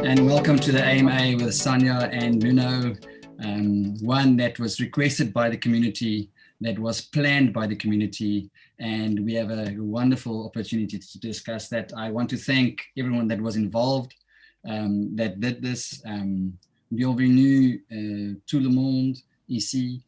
and welcome to the AMA with Sanja and Nuno, one that was requested by the community, that was planned by the community, and we have a wonderful opportunity to discuss that. I want to thank everyone that was involved, that did this. Bienvenue tout le monde ici.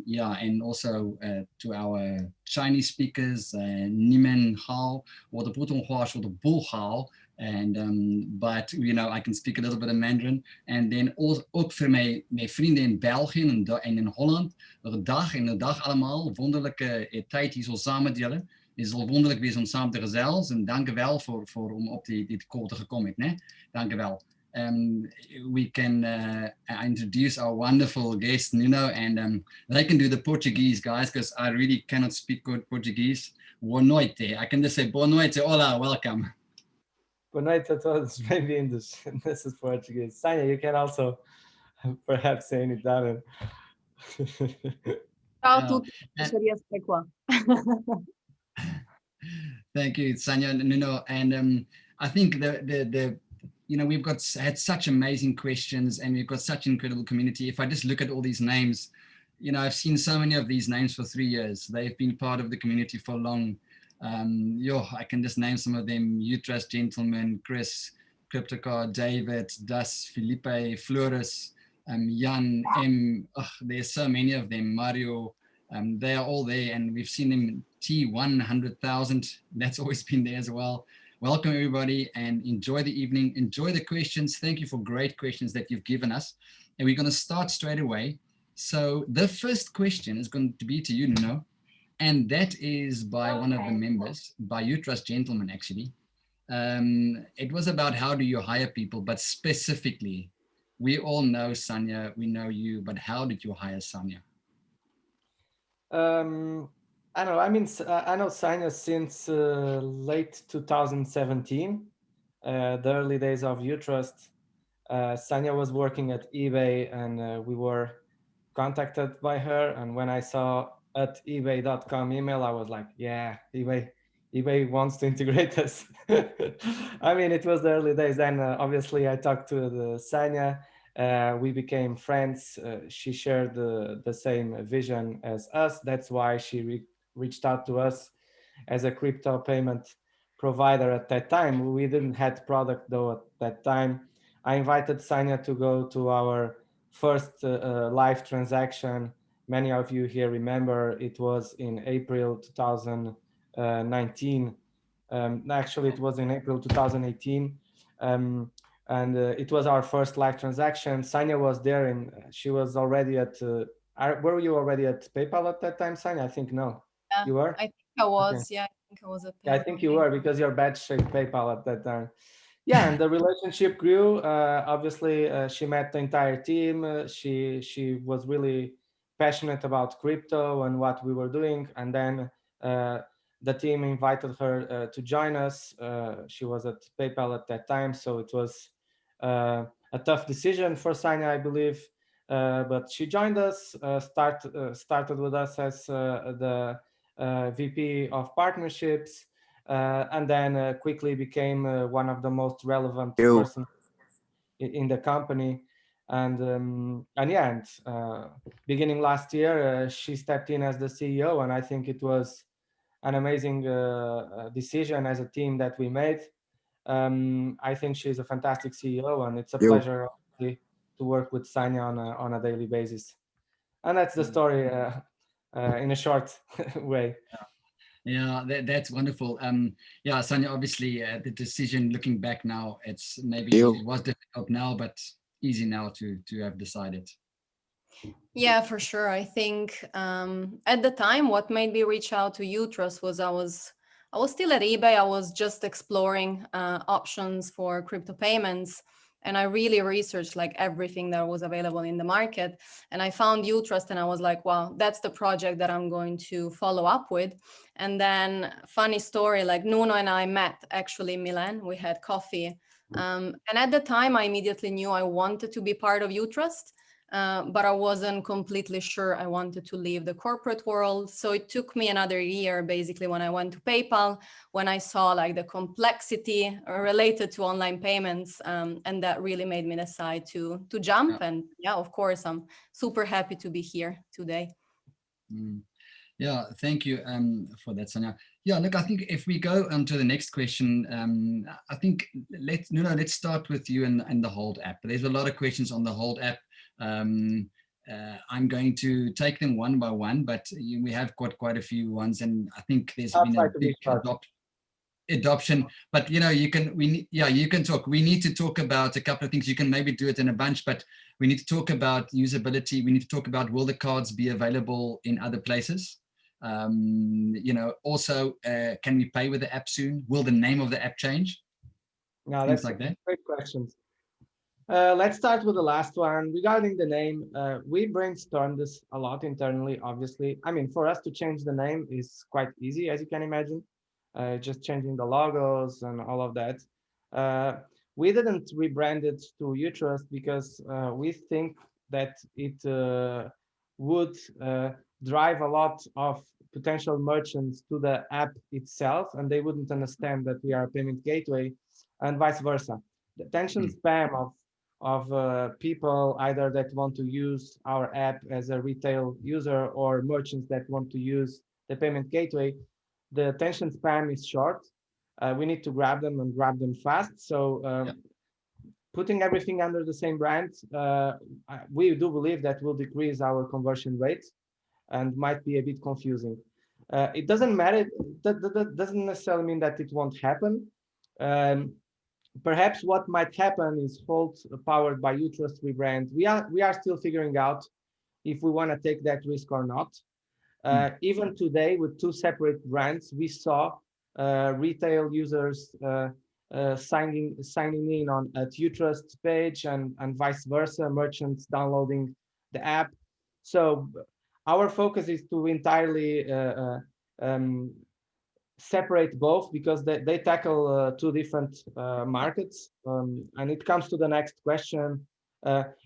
Yeah, and also to our Chinese speakers, Nimen Hao, or the Putonghua, or the Bu Hao, and but you know, I can speak a little bit of Mandarin. And then ook vir my vrienden in België en in Holland, dag en 'n dag allemaal, wonderlijke tyd hier zo samen delen. Het is al wonderlijk wees om samen te gezels en dank u wel voor om op dit call te gekomen, né? Dank u wel. We can introduce our wonderful guest, Nuno, and they can do the Portuguese, guys, because I really cannot speak good Portuguese. Boa noite. I can just say boa noite, hola, welcome. Boa noite a todos, bem-vindos. This is Portuguese. Sanja, you can also perhaps say in Italian. Ciao a tutti, qua. Thank you, Sanja and Nuno. And I think the you know, we've had such amazing questions and we've got such an incredible community. If I just look at all these names, you know, I've seen so many of these names for 3 years. They've been part of the community for long. I can just name some of them: Utrust, Gentleman, Chris, Cryptocar, David, Das, Felipe, Flores, Jan, M. There's so many of them. Mario, they are all there, and we've seen them. T100,000, that's always been there as well. Welcome everybody, and enjoy the evening. Enjoy the questions. Thank you for great questions that you've given us, and we're going to start straight away. So the first question is going to be to you, Nuno. And that is by one of the members, by Utrust Gentleman, actually. It was about how do you hire people, but specifically, we all know Sanja, we know you, but how did you hire Sanja? I don't know. I mean, I know Sanja since late 2017, the early days of Utrust. Sanja was working at eBay, and we were contacted by her. And when I saw at ebay.com email, I was like, yeah, eBay wants to integrate us. I mean, it was the early days. Then obviously I talked to Sanja. We became friends. She shared the same vision as us. That's why she reached out to us as a crypto payment provider at that time. We didn't have product though at that time. I invited Sanja to go to our first live transaction. Many of you here remember it was in April 2019. Actually, it was in April 2018. And it was our first live transaction. Sanja was there, and she was already at, were you already at PayPal at that time, Sanja? I think no. Yeah, you were? I think I was, okay. Yeah, I think I was at PayPal. Yeah, I think you were, because your badge said PayPal at that time. Yeah, and the relationship grew. Obviously, she met the entire team. She was really passionate about crypto and what we were doing. And then the team invited her to join us. She was at PayPal at that time, so it was a tough decision for Sanja, I believe. But she joined us, started with us as the VP of partnerships. And then quickly became one of the most relevant persons in the company. And beginning last year, she stepped in as the CEO, and I think it was an amazing decision as a team that we made. I think she's a fantastic CEO, and it's a pleasure to work with Sanja on a daily basis. And that's the story in a short way. Yeah, that's wonderful. Yeah, Sanja, obviously the decision looking back now, it's maybe it was difficult now, but easy now to have decided. Yeah, for sure. I think at the time, what made me reach out to Utrust was I was still at eBay. I was just exploring options for crypto payments. And I really researched like everything that was available in the market. And I found Utrust, and I was like, wow, that's the project that I'm going to follow up with. And then funny story, like Nuno and I met actually in Milan. We had coffee. And at the time, I immediately knew I wanted to be part of Utrust. but I wasn't completely sure I wanted to leave the corporate world. So it took me another year, basically, when I went to PayPal, when I saw like the complexity related to online payments, and that really made me decide to jump. And yeah, of course, I'm super happy to be here today. Yeah, thank you for that, Sanja. Yeah, look, I think if we go to the next question, I think let's start with you and the Hold app. There's a lot of questions on the Hold app. I'm going to take them one by one, but we have got quite a few ones, and I think there's been a big adoption. But you can talk. We need to talk about a couple of things. You can maybe do it in a bunch, but we need to talk about usability. We need to talk about, will the cards be available in other places? Also, can we pay with the app soon? Will the name of the app change? No, that's like that. Great questions. Let's start with the last one. Regarding the name, we brainstormed this a lot internally, obviously. I mean, for us to change the name is quite easy, as you can imagine. Just changing the logos and all of that. We didn't rebrand it to Utrust because we think that it would drive a lot of potential merchants to the app itself, and they wouldn't understand that we are a payment gateway, and vice versa. The attention span of people either that want to use our app as a retail user or merchants that want to use the payment gateway, the attention span is short. We need to grab them and grab them fast. So putting everything under the same brand, we do believe that will decrease our conversion rate and might be a bit confusing. It doesn't matter. That doesn't necessarily mean that it won't happen. Perhaps what might happen is Hold powered by Utrust rebrand. We are still figuring out if we want to take that risk or not. Even today, with two separate brands, we saw retail users signing in on at Utrust page and vice versa, merchants downloading the app. So our focus is to entirely separate both, because they tackle two different markets. And it comes to the next question.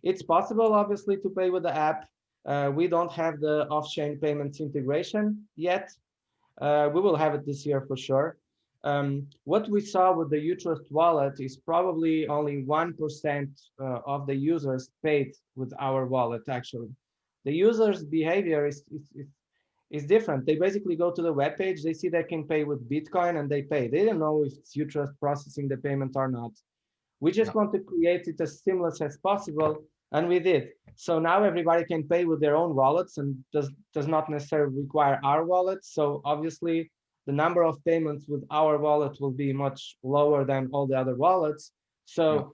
It's possible, obviously, to pay with the app. We don't have the off-chain payments integration yet. We will have it this year for sure. What we saw with the Utrust wallet is probably only 1% of the users paid with our wallet, actually. The user's behavior is different. They basically go to the webpage, they see they can pay with Bitcoin, and they pay. They don't know if it's Utrust processing the payment or not. We just want to create it as seamless as possible, and we did. So now everybody can pay with their own wallets and does not necessarily require our wallet. So obviously, the number of payments with our wallet will be much lower than all the other wallets. So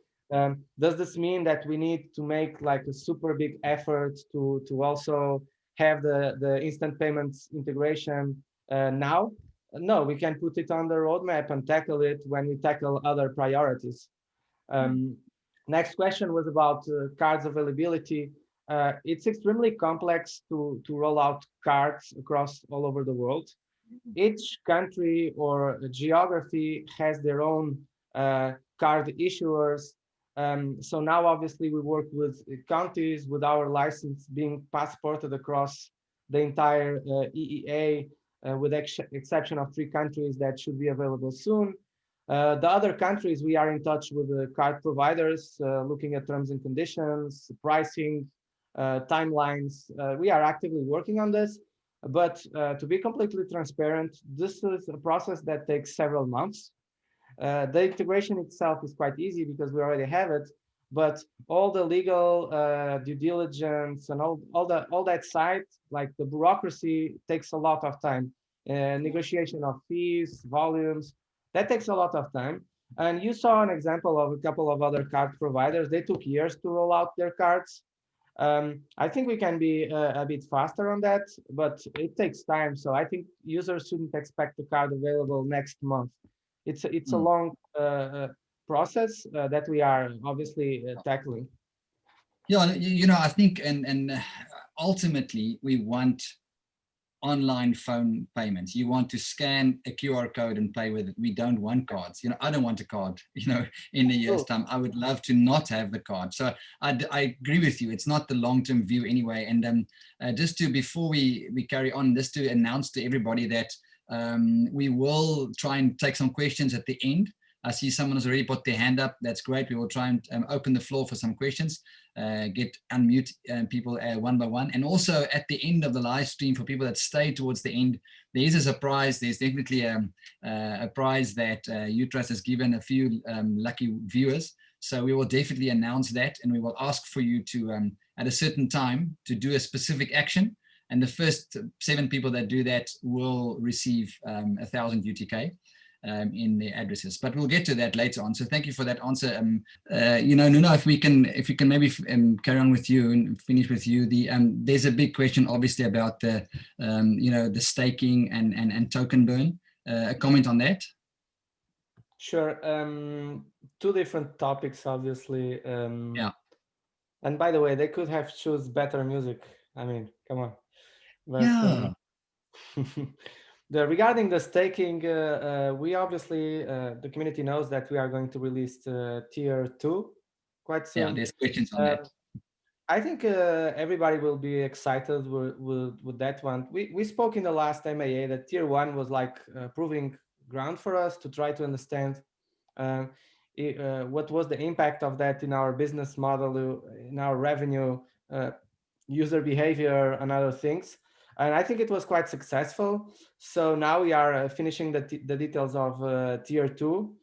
does this mean that we need to make like a super big effort to also have the instant payments integration now? No, we can put it on the roadmap and tackle it when we tackle other priorities. Next question was about cards availability. It's extremely complex to roll out cards across all over the world. Each country or geography has their own card issuers. So now, obviously, we work with counties with our license being passported across the entire EEA, with exception of 3 countries that should be available soon. The other countries, we are in touch with the card providers, looking at terms and conditions, pricing, timelines. We are actively working on this, but to be completely transparent, this is a process that takes several months. The integration itself is quite easy because we already have it, but all the legal due diligence and all that side, like the bureaucracy, takes a lot of time. Negotiation of fees, volumes, that takes a lot of time. And you saw an example of a couple of other card providers. They took years to roll out their cards. I think we can be a bit faster on that, but it takes time. So I think users shouldn't expect the card available next month. It's a long process that we are obviously tackling. Yeah, I think, and ultimately we want online phone payments. You want to scan a QR code and pay with it. We don't want cards. You know, I don't want a card, you know, in a year's time. I would love to not have the card. So I agree with you. It's not the long-term view anyway. And just to, before we carry on, just to announce to everybody that we will try and take some questions at the end. I see someone has already put their hand up. That's great. We will try and open the floor for some questions, unmute people one by one. And also at the end of the live stream, for people that stay towards the end, there is a surprise. There's definitely a prize that Utrust has given a few lucky viewers. So we will definitely announce that, and we will ask for you to, at a certain time, to do a specific action. And the first 7 people that do that will receive 1,000 UTK. In their addresses, but we'll get to that later on. So thank you for that answer. You know, Nuno, if we can maybe carry on with you and finish with you. There's a big question, obviously, about the you know, the staking and token burn. A comment on that? Sure. 2 different topics, obviously. Yeah. And by the way, they could have choose better music. I mean, come on. But, yeah. Regarding the staking, we obviously, the community knows that we are going to release tier 2 quite soon. Yeah, there's questions on that. I think everybody will be excited with that one. We spoke in the last MAA that tier 1 was like proving ground for us to try to understand what was the impact of that in our business model, in our revenue, user behavior, and other things. And I think it was quite successful. So now we are finishing the details of tier 2,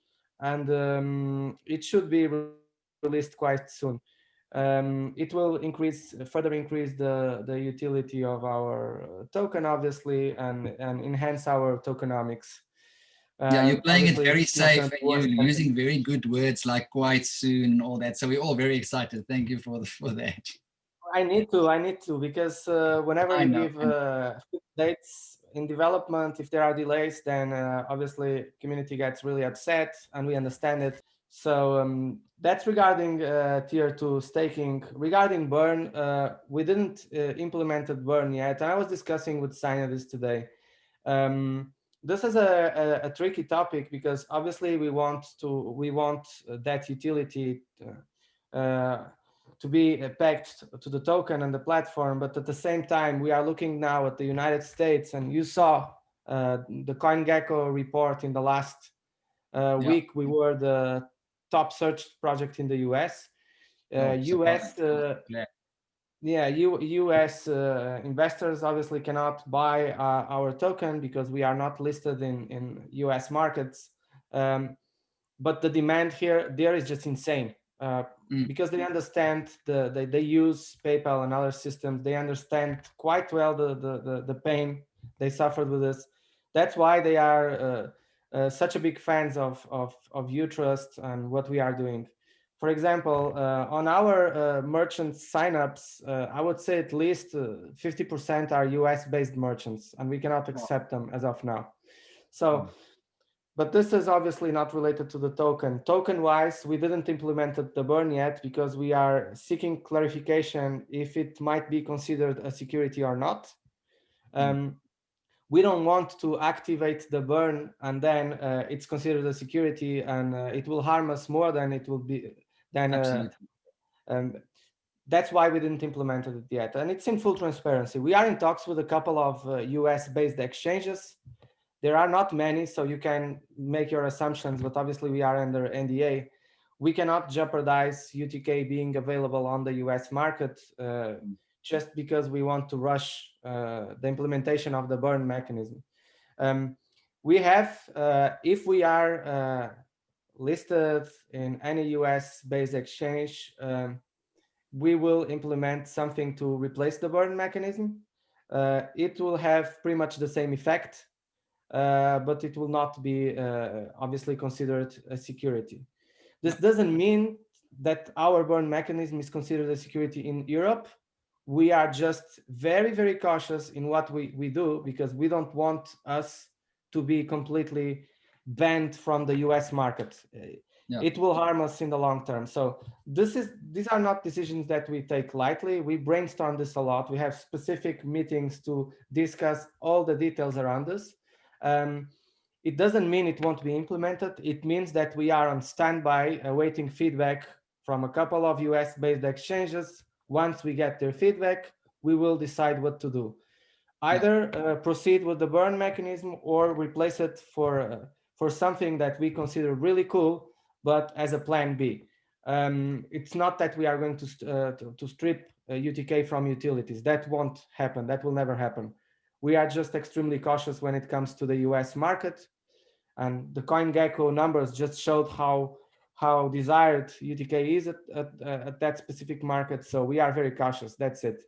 and it should be released quite soon. It will further increase the utility of our token, obviously, and enhance our tokenomics. Yeah, you're playing it very safe, and you're using very good words like quite soon and all that. So we're all very excited. Thank you for that. I need to, because whenever we give dates in development, if there are delays, then obviously community gets really upset, and we understand it. So that's regarding tier 2 staking. Regarding burn, we didn't implemented burn yet. I was discussing with Sanja this today. This is a tricky topic, because obviously we want that utility to be pegged to the token and the platform, but at the same time, we are looking now at the United States, and you saw the CoinGecko report in the last week. We were the top searched project in the US. US investors obviously cannot buy our token because we are not listed in US markets. But the demand there is just insane. Because they understand they use PayPal and other systems. They understand quite well the pain they suffered with this. That's why they are such a big fans of Utrust and what we are doing. For example, on our merchant signups, I would say at least 50% are US-based merchants, and we cannot accept them as of now. So. But this is obviously not related to the token. Token-wise, we didn't implement the burn yet because we are seeking clarification if it might be considered a security or not. We don't want to activate the burn and then it's considered a security, and it will harm us more than it will be. That's why we didn't implement it yet. And it's in full transparency. We are in talks with a couple of US-based exchanges. There are not many, so you can make your assumptions, but obviously we are under NDA. We cannot jeopardize UTK being available on the US market just because we want to rush the implementation of the burn mechanism. We have, if we are listed in any US-based exchange, we will implement something to replace the burn mechanism. It will have pretty much the same effect. But it will not be obviously considered a security. This doesn't mean that our burn mechanism is considered a security in Europe. We are just very, very cautious in what we do, because we don't want us to be completely banned from the US market. it will harm us in the long term. So these are not decisions that we take lightly. We brainstorm this a lot. We have specific meetings to discuss all the details around this. It doesn't mean it won't be implemented. It means that we are on standby, awaiting feedback from a couple of US-based exchanges. Once we get their feedback, we will decide what to do. Either proceed with the burn mechanism or replace it for something that we consider really cool, but as a plan B. It's not that we are going to strip UTK from utilities. That won't happen. That will never happen. We are just extremely cautious when it comes to the US market. And the CoinGecko numbers just showed how desired UTK is at that specific market. So we are very cautious. That's it.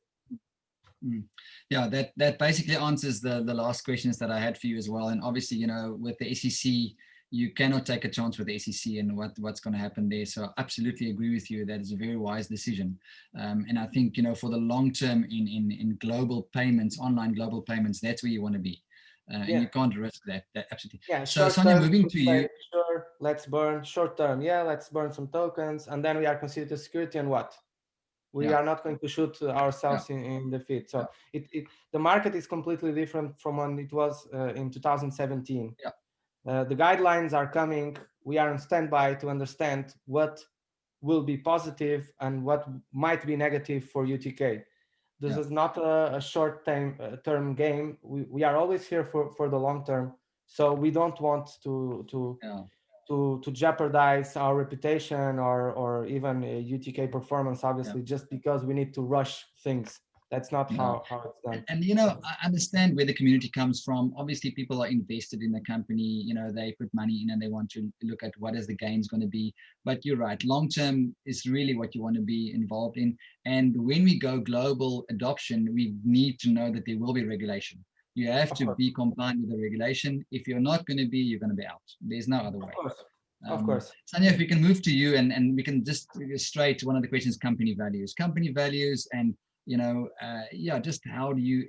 Yeah, that basically answers the last questions that I had for you as well. And obviously, you know, with the SEC, you cannot take a chance with the SEC and what's going to happen there. So I absolutely agree with you. That is a very wise decision. And I think, you know, for the long term in global payments, online global payments, that's where you want to be. And you can't risk that absolutely. Yeah, so Sanja, moving to you. Sure, let's burn short term. Yeah, let's burn some tokens. And then we are considered security and what? We are not going to shoot ourselves in the feet. So the market is completely different from when it was in 2017. The guidelines are coming. We are on standby to understand what will be positive and what might be negative for UTK. This is not a short-term game. We are always here for the long term. So we don't want to jeopardize our reputation or even UTK performance, obviously, just because we need to rush things. That's not how it's done. And, you know, I understand where the community comes from. Obviously, people are invested in the company. You know, they put money in and they want to look at what is the gains going to be. But you're right, long term is really what you want to be involved in. And when we go global adoption, we need to know that there will be regulation. You have to be compliant with the regulation. If you're not going to be, you're going to be out. There's no other way. Of course. Sanja, if we can move to you and we can just straight to one of the questions, company values and, you know, just how do you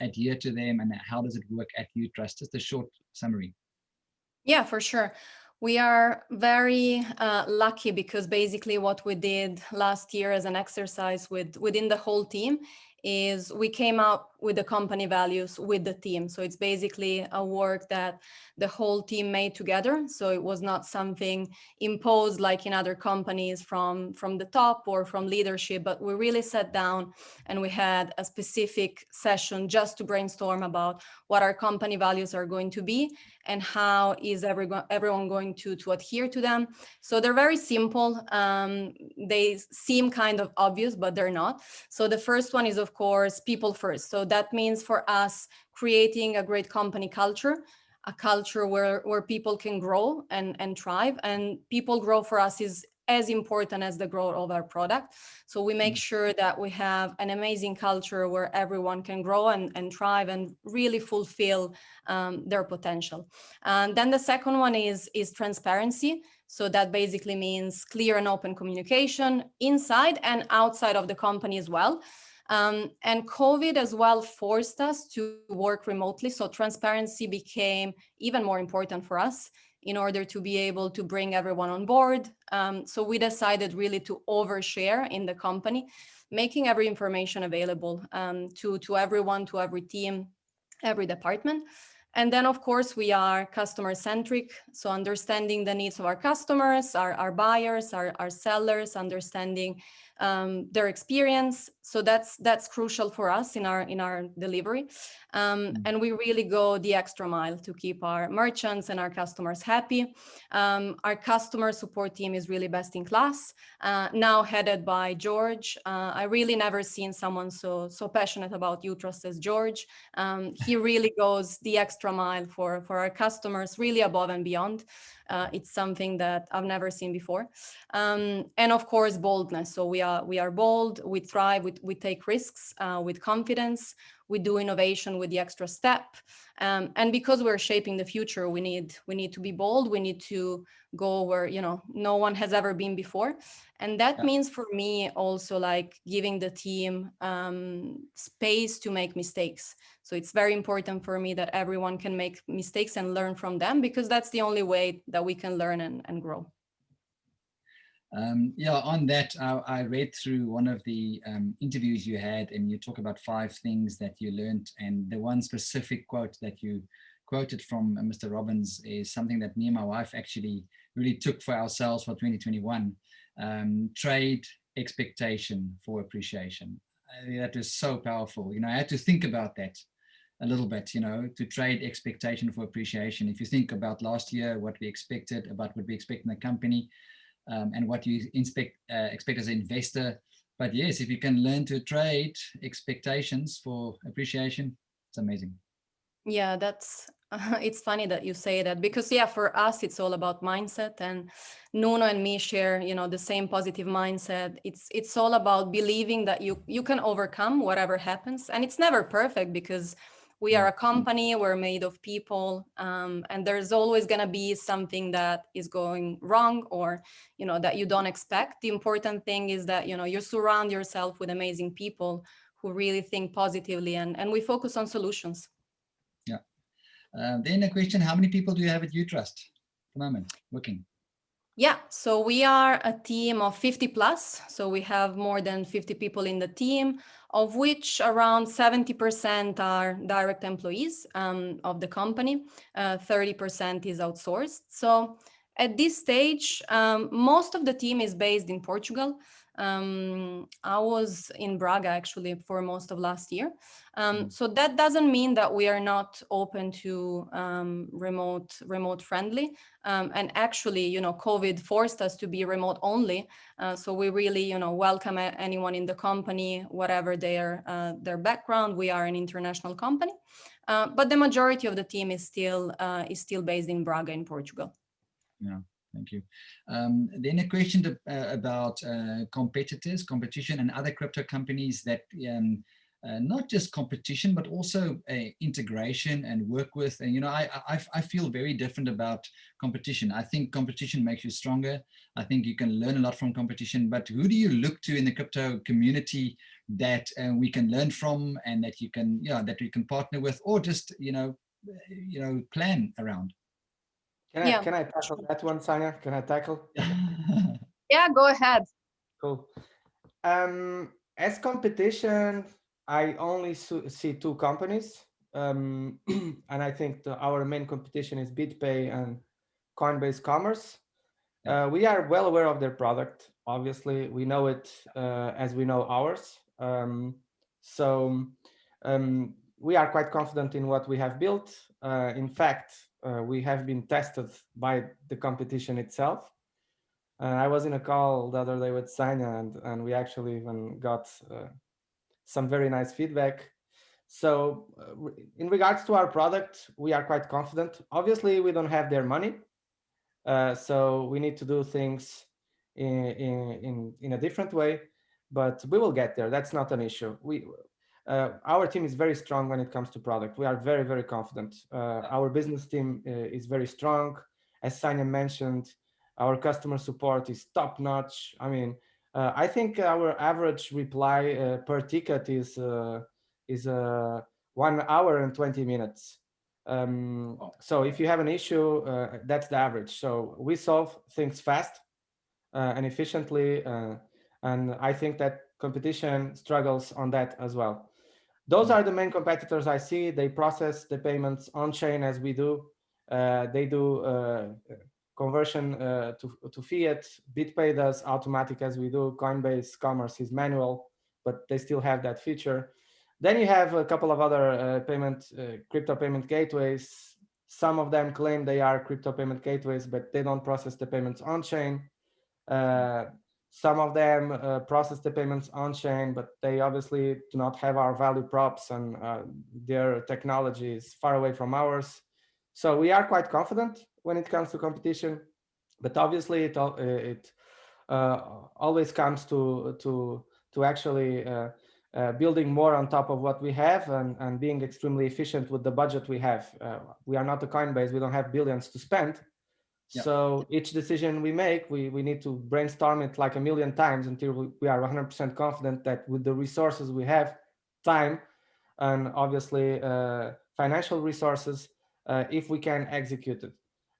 adhere to them and how does it work at Utrust? Just a short summary. Yeah, for sure. We are very lucky because basically what we did last year as an exercise within the whole team is we came up with the company values with the team. So it's basically a work that the whole team made together. So it was not something imposed like in other companies from the top or from leadership, but we really sat down and we had a specific session just to brainstorm about what our company values are going to be and how is everyone going to adhere to them. So they're very simple. They seem kind of obvious, but they're not. So the first one is, of course, people first. So that means for us creating a great company culture, a culture where people can grow and thrive. And people grow for us is as important as the growth of our product. So we make sure that we have an amazing culture where everyone can grow and thrive and really fulfill their potential. And then the second one is transparency. So that basically means clear and open communication inside and outside of the company as well. And COVID as well forced us to work remotely. So transparency became even more important for us in order to be able to bring everyone on board. So we decided really to overshare in the company, making every information available to everyone, to every team, every department. And then, of course, we are customer-centric. So understanding the needs of our customers, our buyers, our sellers, understanding their experience. So that's crucial for us in our delivery. And we really go the extra mile to keep our merchants and our customers happy. Our customer support team is really best in class, now headed by Jorge. I really never seen someone so passionate about Utrust as Jorge. He really goes the extra mile for our customers, really above and beyond. It's something that I've never seen before. And of course, boldness. So we are bold, we thrive, we take risks with confidence, we do innovation with the extra step. And because we're shaping the future, we need to be bold, we need to go where, no one has ever been before. And that means for me also like giving the team space to make mistakes. So it's very important for me that everyone can make mistakes and learn from them, because that's the only way that we can learn and grow. Yeah, on that, I read through one of the interviews you had, and you talk about 5 things that you learned, and the one specific quote that you quoted from Mr. Robbins is something that me and my wife actually really took for ourselves for 2021. Trade expectation for appreciation. That was so powerful. You know, I had to think about that a little bit, you know, to trade expectation for appreciation. If you think about last year, what we expected, about what we expect in the company, and what you expect as an investor. But yes, if you can learn to trade expectations for appreciation, it's amazing. Yeah, that's it's funny that you say that, because yeah, for us it's all about mindset, and Nuno and me share, you know, the same positive mindset. It's all about believing that you can overcome whatever happens, and it's never perfect because we are a company, we're made of people, and there's always going to be something that is going wrong, or you know, that you don't expect. The important thing is that, you know, you surround yourself with amazing people who really think positively, and we focus on solutions. Yeah. Then a question, how many people do you have at Utrust at the moment working? Yeah, so we are a team of 50 plus. So we have more than 50 people in the team, of which around 70% are direct employees of the company. 30% is outsourced. So at this stage, most of the team is based in Portugal. I was in Braga actually for most of last year. So that doesn't mean that we are not open to remote friendly. And actually, you know, COVID forced us to be remote only. So we really, you know, welcome anyone in the company, whatever their background. We are an international company, but the majority of the team is still based in Braga in Portugal. Yeah, thank you. Then a question about competition and other crypto companies that not just competition, but also integration and work with. And, you know, I feel very different about competition. I think competition makes you stronger. I think you can learn a lot from competition, but who do you look to in the crypto community that we can learn from, and that you can, that we can partner with, or just, plan around? Can I tackle that one, Sanja? Can I tackle? Yeah, go ahead. Cool. As competition, I only see 2 companies, and I think our main competition is BitPay and Coinbase Commerce. We are well aware of their product. Obviously, we know it as we know ours. We are quite confident in what we have built. In fact, we have been tested by the competition itself. I was in a call the other day with Sanja, and we actually even got some very nice feedback. So in regards to our product, we are quite confident. Obviously, we don't have their money. So we need to do things in a different way, but we will get there. That's not an issue. Our team is very strong when it comes to product. We are very, very confident. Our business team is very strong. As Sanja mentioned, our customer support is top notch. I mean, I think our average reply per ticket is 1 hour and 20 minutes. So if you have an issue, that's the average. So we solve things fast and efficiently. And I think that competition struggles on that as well. Those are the main competitors I see. They process the payments on chain as we do. They do conversion to fiat. BitPay does automatic as we do. Coinbase Commerce is manual, but they still have that feature. Then you have a couple of other crypto payment gateways. Some of them claim they are crypto payment gateways, but they don't process the payments on chain. Some of them process the payments on chain, but they obviously do not have our value props, and their technology is far away from ours. So we are quite confident when it comes to competition, but obviously it always comes to actually building more on top of what we have, and being extremely efficient with the budget we have. We are not a Coinbase, we don't have billions to spend. Yep. So each decision we make, we need to brainstorm it like 1,000,000 times until we are 100% confident that with the resources we have, time, and obviously financial resources, if we can execute it.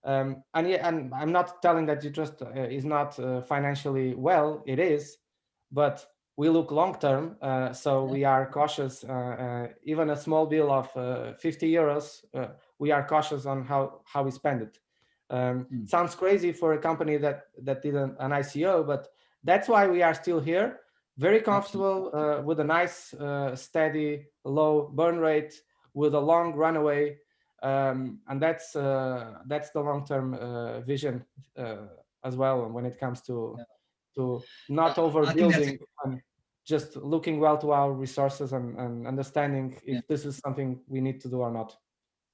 And yeah, and I'm not telling that Utrust is not financially well. It is, but we look long term, so we are cautious. Even a small bill of 50 euros, we are cautious on how we spend it. Sounds crazy for a company that did an ICO, but that's why we are still here, very comfortable with a nice, steady, low burn rate, with a long runaway, and that's the long-term vision as well when it comes to not overbuilding and just looking well to our resources and understanding if this is something we need to do or not.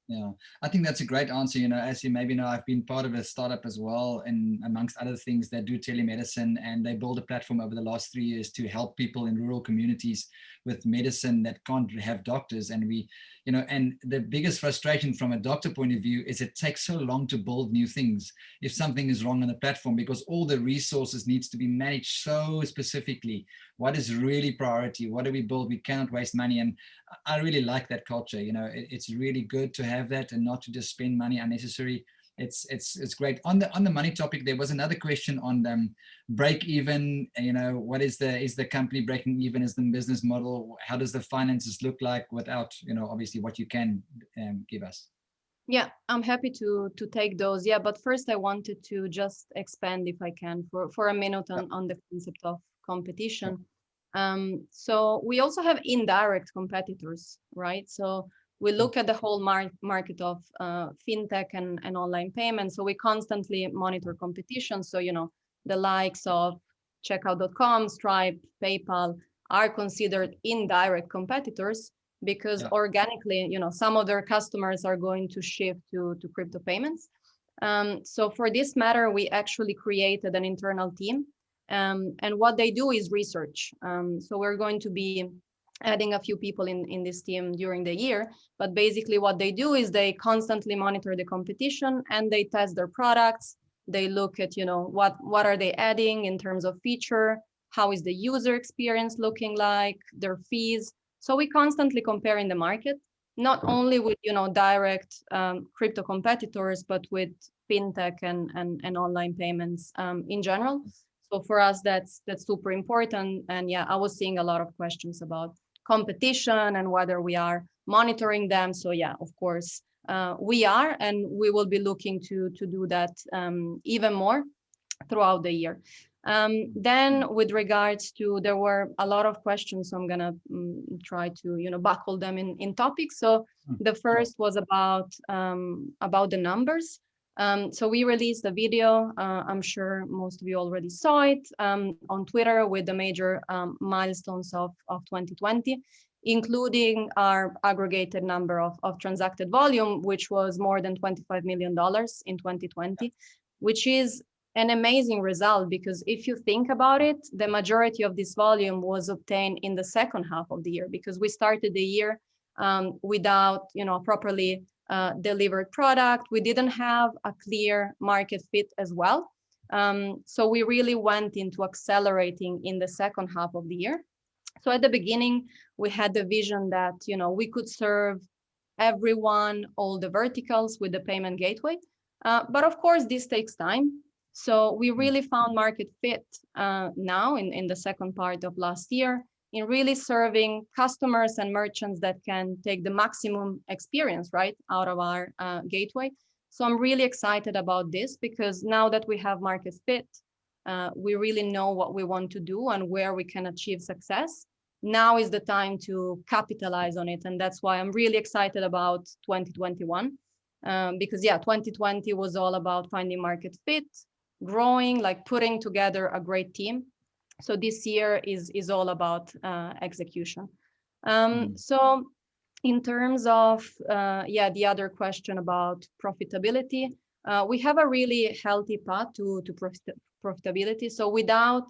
Yeah, I think that's a great answer. You know, as you maybe know, I've been part of a startup as well, and amongst other things, that do telemedicine, and they built a platform over the last 3 years to help people in rural communities with medicine that can't have doctors. And we, you know, and the biggest frustration from a doctor point of view is it takes so long to build new things if something is wrong on the platform, because all the resources needs to be managed so specifically. What is really priority? What do we build? We cannot waste money. And I really like that culture. You know, it's really good to have that and not to just spend money unnecessary. It's great. On the money topic, there was another question on break even. You know, what is the company breaking even? Is the business model? How does the finances look like without, you know, obviously what you can give us? Yeah, I'm happy to take those. Yeah, but first I wanted to just expand, if I can, for a minute on the concept of competition. So we also have indirect competitors, right? So we look at the whole market of fintech and online payments. So we constantly monitor competition. So, you know, the likes of checkout.com, Stripe, PayPal are considered indirect competitors, because organically, you know, some of their customers are going to shift to crypto payments. So for this matter, we actually created an internal team, and what they do is research. So we're going to be adding a few people in this team during the year, but basically what they do is they constantly monitor the competition and they test their products. They look at, you know, what are they adding in terms of feature, how is the user experience looking like, their fees. So we constantly compare in the market, not only with, you know, direct crypto competitors, but with fintech and online payments in general. So for us, that's super important. And yeah, I was seeing a lot of questions about competition and whether we are monitoring them. So yeah, of course, we are, and we will be looking to do that even more throughout the year. Then with regards to, there were a lot of questions, so I'm gonna try to, you know, buckle them in topics. So the first was about the numbers. So we released a video, I'm sure most of you already saw it, on Twitter, with the major milestones of 2020, including our aggregated number of transacted volume, which was more than $25 million in 2020, which is an amazing result, because if you think about it, the majority of this volume was obtained in the second half of the year, because we started the year without, you know, properly delivered product. We didn't have a clear market fit as well. So we really went into accelerating in the second half of the year. So at the beginning, we had the vision that, you know, we could serve everyone, all the verticals with the payment gateway. But of course, this takes time. So we really found market fit now in the second part of last year, in really serving customers and merchants that can take the maximum experience, right, out of our gateway. So I'm really excited about this, because now that we have market fit, we really know what we want to do and where we can achieve success. Now is the time to capitalize on it. And that's why I'm really excited about 2021. Because yeah, 2020 was all about finding market fit, growing, like putting together a great team. So this year is all about execution. So in terms of, the other question about profitability, we have a really healthy path to profitability. So without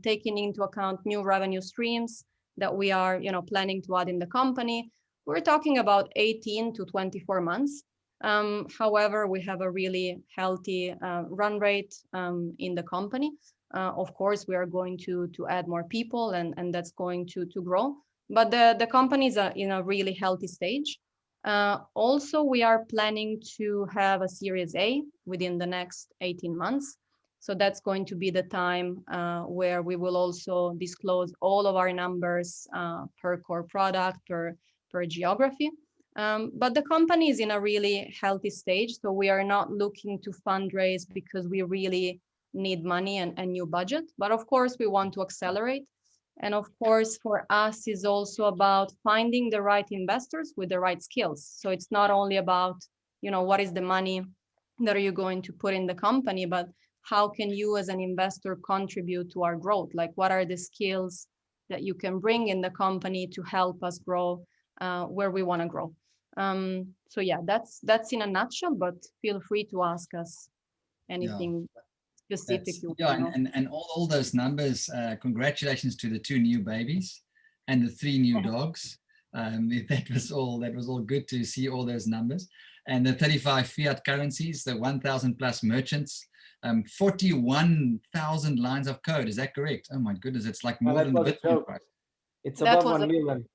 taking into account new revenue streams that we are, you know, planning to add in the company, we're talking about 18 to 24 months. However, we have a really healthy run rate in the company. Of course, we are going to add more people, and that's going to grow. But the company is in a really healthy stage. Also, we are planning to have a Series A within the next 18 months. So that's going to be the time where we will also disclose all of our numbers per core product, per geography. But the company is in a really healthy stage. So we are not looking to fundraise because we really need money and new budget. But of course, we want to accelerate. And of course, for us is also about finding the right investors with the right skills. So it's not only about, what is the money that are you going to put in the company, but how can you as an investor contribute to our growth? Like, what are the skills that you can bring in the company to help us grow where we want to grow? So yeah, that's in a nutshell, but feel free to ask us anything specific. And all those numbers, congratulations to the 2 new babies and the 3 new dogs. That was all good to see all those numbers. And the 35 fiat currencies, the 1,000 plus merchants, 41,000 lines of code. Is that correct? Oh my goodness, it's like more than the Bitcoin price. It's above 1 million.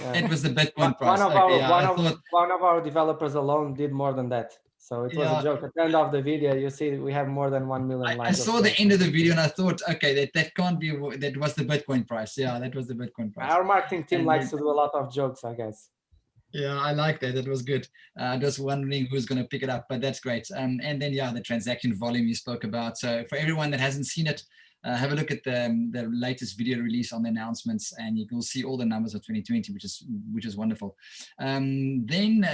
Yeah. It was the Bitcoin price. One of our developers alone did more than that. So it was a joke. At the end of the video, you see we have more than 1 million lines. I saw the end of the video and I thought, okay, that can't be, that was the Bitcoin price. Yeah, that was the Bitcoin price. Our marketing team likes to do a lot of jokes, I guess. Yeah, I like that. That was good. Just wondering who's going to pick it up, but that's great. And then, the transaction volume you spoke about. So for everyone that hasn't seen it, have a look at the latest video release on the announcements, and you will see all the numbers of 2020, which is wonderful. Then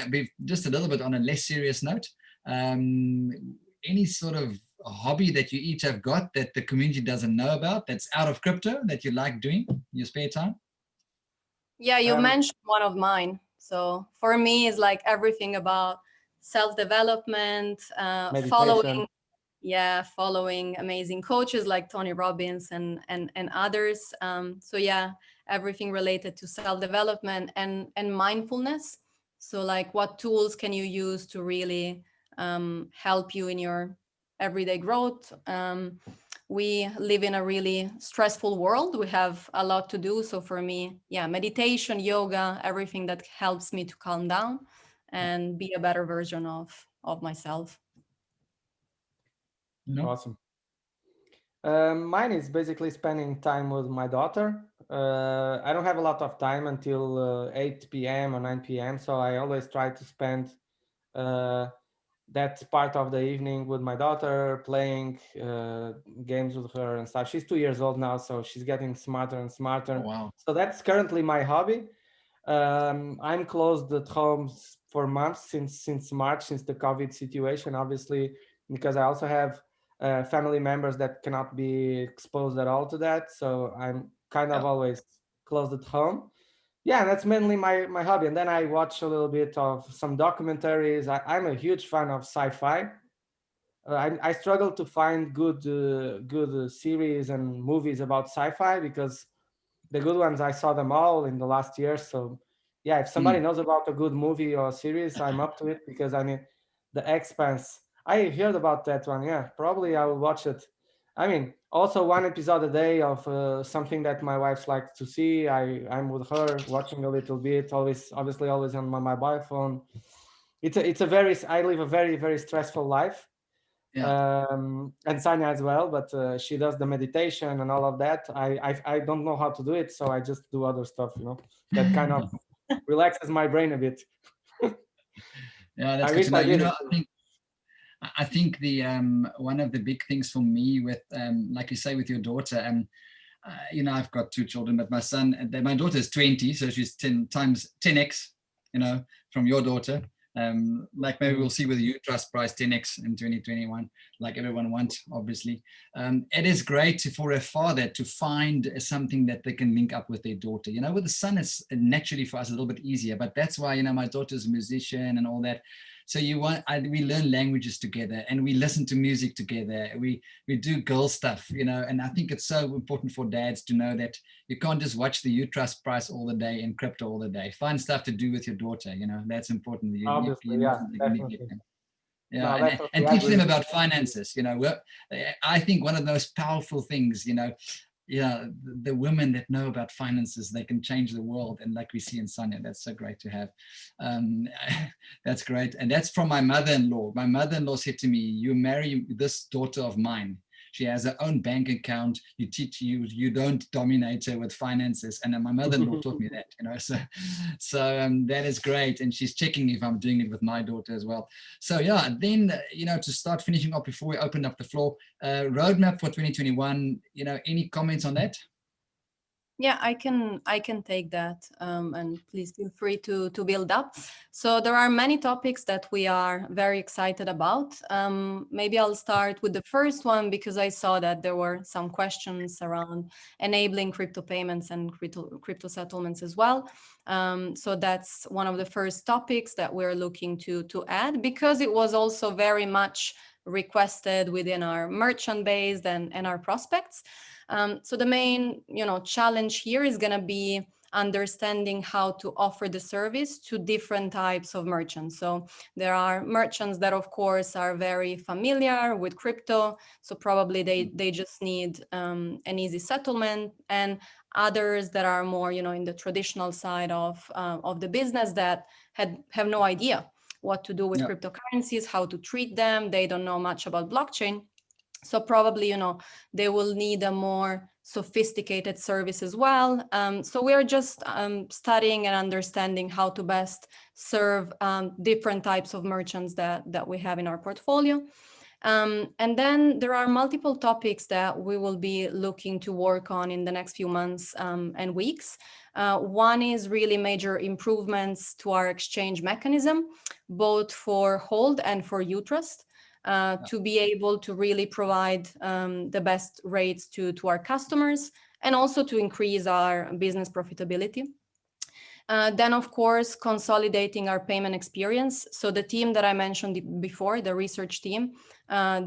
just a little bit on a less serious note, any sort of hobby that you each have got that the community doesn't know about, that's out of crypto, that you like doing in your spare time? Yeah, you mentioned one of mine. So for me, it's like everything about self-development, following amazing coaches like Tony Robbins and others. So yeah, everything related to self-development and mindfulness. So like, what tools can you use to really help you in your everyday growth? We live in a really stressful world. We have a lot to do. So for me, meditation, yoga, everything that helps me to calm down and be a better version of myself. Awesome. Mine is basically spending time with my daughter. I don't have a lot of time until 8 p.m. or 9 p.m. So I always try to spend that part of the evening with my daughter, playing games with her and stuff. She's 2 years old now, so she's getting smarter and smarter. Oh, wow. So that's currently my hobby. I'm closed at home for months since March, since the COVID situation, obviously, because I also have family members that cannot be exposed at all to that. So I'm kind of always closed at home. Yeah, that's mainly my hobby. And then I watch a little bit of some documentaries. I'm a huge fan of sci-fi. I struggle to find good series and movies about sci-fi, because the good ones, I saw them all in the last year. So yeah, if somebody knows about a good movie or series, I'm up to it, because I mean, The Expanse, I heard about that one. Yeah, probably I will watch it. I mean, also 1 episode a day of something that my wife likes to see. I'm with her watching a little bit, obviously always on my mobile phone. I live a very, very stressful life. And Sanja as well, but she does the meditation and all of that. I don't know how to do it, so I just do other stuff, that kind of relaxes my brain a bit. Yeah, that's good to know. I think the one of the big things for me with like you say with your daughter, I've got 2 children, but my daughter is 20, so she's 10 times 10x, from your daughter. Like maybe we'll see with the Utrust price 10x in 2021, like everyone wants, obviously. It is great for a father to find something that they can link up with their daughter. With the son, it's naturally for us a little bit easier, but that's why, my daughter's a musician and all that. So we learn languages together, and we listen to music together. We do girl stuff, and I think it's so important for dads to know that you can't just watch the Utrust price all the day and crypto all the day. Find stuff to do with your daughter, that's important. Obviously, definitely. And teach them about finances. I think one of the most powerful things, yeah, the women that know about finances, they can change the world. And like we see in Sanja, that's so great to have. That's great. And that's from my mother-in-law. My mother-in-law said to me, you marry this daughter of mine. She has her own bank account. You teach you don't dominate her with finances. And my mother-in-law taught me that, so that is great. And she's checking if I'm doing it with my daughter as well. So yeah, then, to start finishing up before we open up the floor, roadmap for 2021, any comments on that? Yeah, I can take that, and please feel free to build up. So there are many topics that we are very excited about. Maybe I'll start with the first one because I saw that there were some questions around enabling crypto payments and crypto settlements as well. So that's one of the first topics that we're looking to add, because it was also very much requested within our merchant base and our prospects. So the main, challenge here is going to be understanding how to offer the service to different types of merchants. So there are merchants that, of course, are very familiar with crypto. So probably they just need an easy settlement, and others that are more, in the traditional side of the business that have no idea what to do with cryptocurrencies, how to treat them. They don't know much about blockchain. So probably, they will need a more sophisticated service as well. So we're just studying and understanding how to best serve different types of merchants that we have in our portfolio. And then there are multiple topics that we will be looking to work on in the next few months and weeks. One is really major improvements to our exchange mechanism, both for Hold and for Utrust. To be able to really provide the best rates to our customers, and also to increase our business profitability. Then, of course, consolidating our payment experience. So the team that I mentioned before, the research team,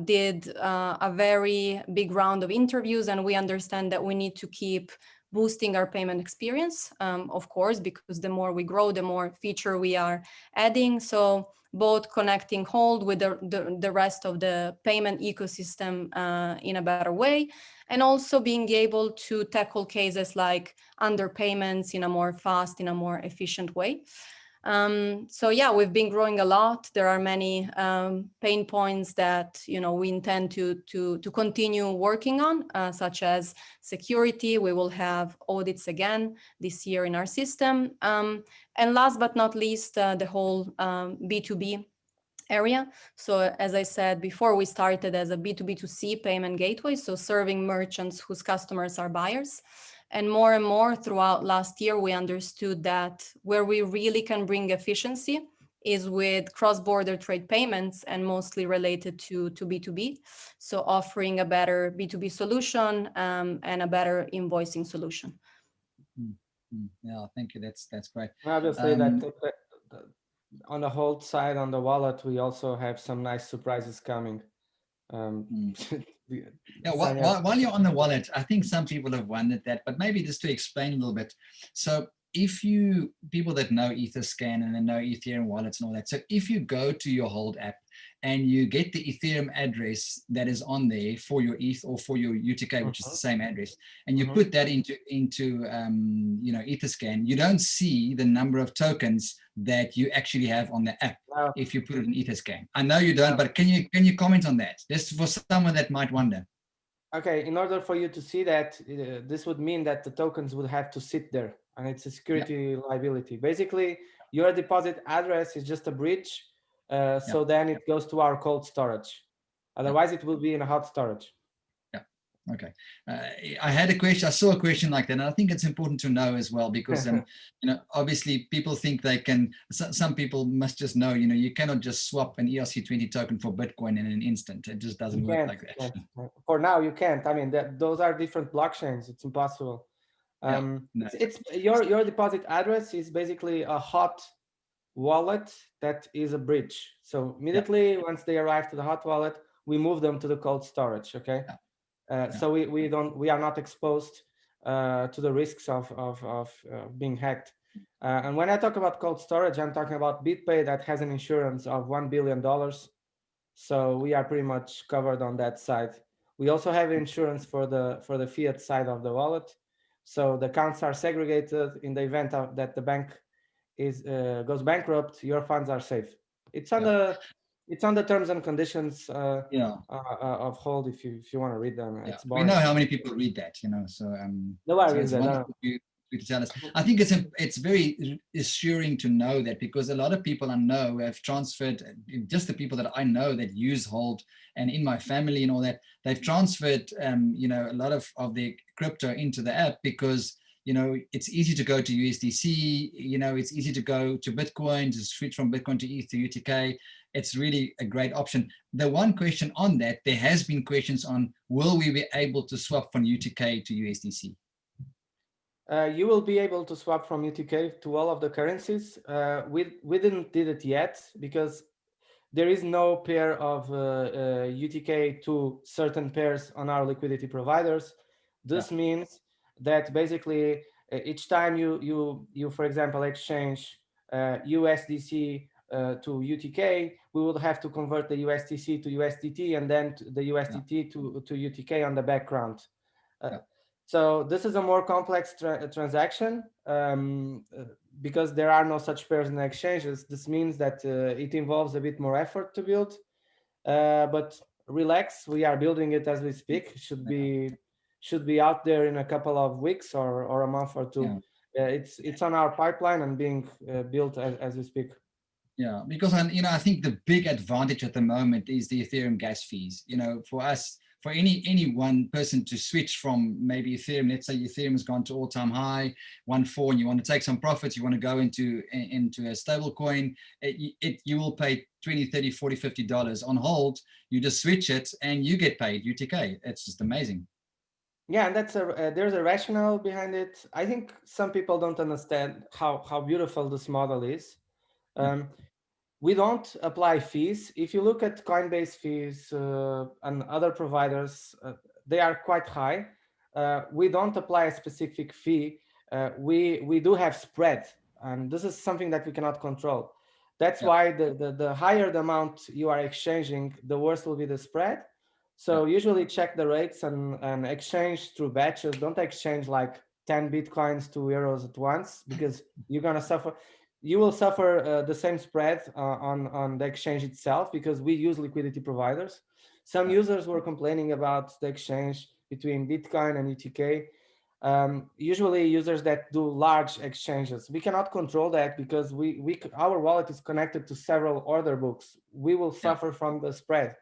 did a very big round of interviews, and we understand that we need to keep boosting our payment experience, of course, because the more we grow, the more feature we are adding. So both connecting Hold with the rest of the payment ecosystem in a better way, and also being able to tackle cases like underpayments in a more fast, in a more efficient way. So yeah, we've been growing a lot. There are many pain points that we intend to continue working on, such as security. We will have audits again this year in our system, and last but not least, the whole B2B area. So as I said before, we started as a B2B2C payment gateway, so serving merchants whose customers are buyers. And more throughout last year, we understood that where we really can bring efficiency is with cross-border trade payments, and mostly related to B2B. So offering a better B2B solution and a better invoicing solution. Yeah, thank you. That's great. Obviously, on the Hold side, on the wallet, we also have some nice surprises coming. Yeah, while you're on the wallet, I think some people have wondered that, but maybe just to explain a little bit. So if people that know Etherscan and they know Ethereum wallets and all that, so if you go to your Hold app and you get the Ethereum address that is on there for your ETH or for your UTK, which is the same address, and you put that into Etherscan, you don't see the number of tokens that you actually have on the app if you put it in Etherscan. I know you don't, but can you comment on that, just for someone that might wonder? Okay, in order for you to see that, this would mean that the tokens would have to sit there, and it's a security liability. Basically, your deposit address is just a bridge, so then it goes to our cold storage. Otherwise, it will be in a hot storage. Okay. I saw a question like that, and I think it's important to know as well, because obviously people think they can, some people must just know, you cannot just swap an ERC20 token for Bitcoin in an instant. It just doesn't work like that. For now, you can't. I mean, those are different blockchains. It's impossible. It's your deposit address is basically a hot wallet that is a bridge. So immediately once they arrive to the hot wallet, we move them to the cold storage. Okay. So we are not exposed to the risks of being hacked. And when I talk about cold storage, I'm talking about BitPay that has an insurance of $1 billion. So we are pretty much covered on that side. We also have insurance for the fiat side of the wallet. So the accounts are segregated. In the event that the bank goes bankrupt, your funds are safe. It's on the terms and conditions of Hold. If you want to read them, it's boring. We know how many people read that, so Nobody so reads it's that. wonderful to tell us. I think it's very assuring to know that, because a lot of people I know have transferred, just the people that I know that use Hold, and in my family and all that, they've transferred a lot of their crypto into the app, because it's easy to go to USDC, it's easy to go to Bitcoin, to switch from Bitcoin to ETH to UTK. It's really a great option. The one question on that, there has been questions on, will we be able to swap from UTK to USDC? You will be able to swap from UTK to all of the currencies. We didn't did it yet because there is no pair of UTK to certain pairs on our liquidity providers. This means that basically each time you for example exchange USDC to UTK, we will have to convert the USDC to USDT and then the USDT to UTK on the background. So this is a more complex transaction because there are no such pairs in the exchanges. This means that it involves a bit more effort to build, but relax, we are building it as we speak. Should be out there in a couple of weeks or a month or two. It's on our pipeline and being built as we speak. Yeah, because I think the big advantage at the moment is the Ethereum gas fees. For us, for any one person to switch from maybe Ethereum, let's say Ethereum has gone to all-time high, 1.4, and you want to take some profits, you want to go into a stable coin, you will pay $20, $30, $40, $50 on Hold. You just switch it and you get paid UTK. It's just amazing. Yeah, and there's a rationale behind it. I think some people don't understand how beautiful this model is. We don't apply fees. If you look at Coinbase fees and other providers, they are quite high. We don't apply a specific fee. We do have spread, and this is something that we cannot control. That's why the higher the amount you are exchanging, the worse will be the spread. So usually check the rates and exchange through batches. Don't exchange like 10 Bitcoins to euros at once, because you're going to suffer. You will suffer the same spread on the exchange itself, because we use liquidity providers. Some users were complaining about the exchange between Bitcoin and UTK. Usually users that do large exchanges, we cannot control that because our wallet is connected to several order books. We will suffer from the spread.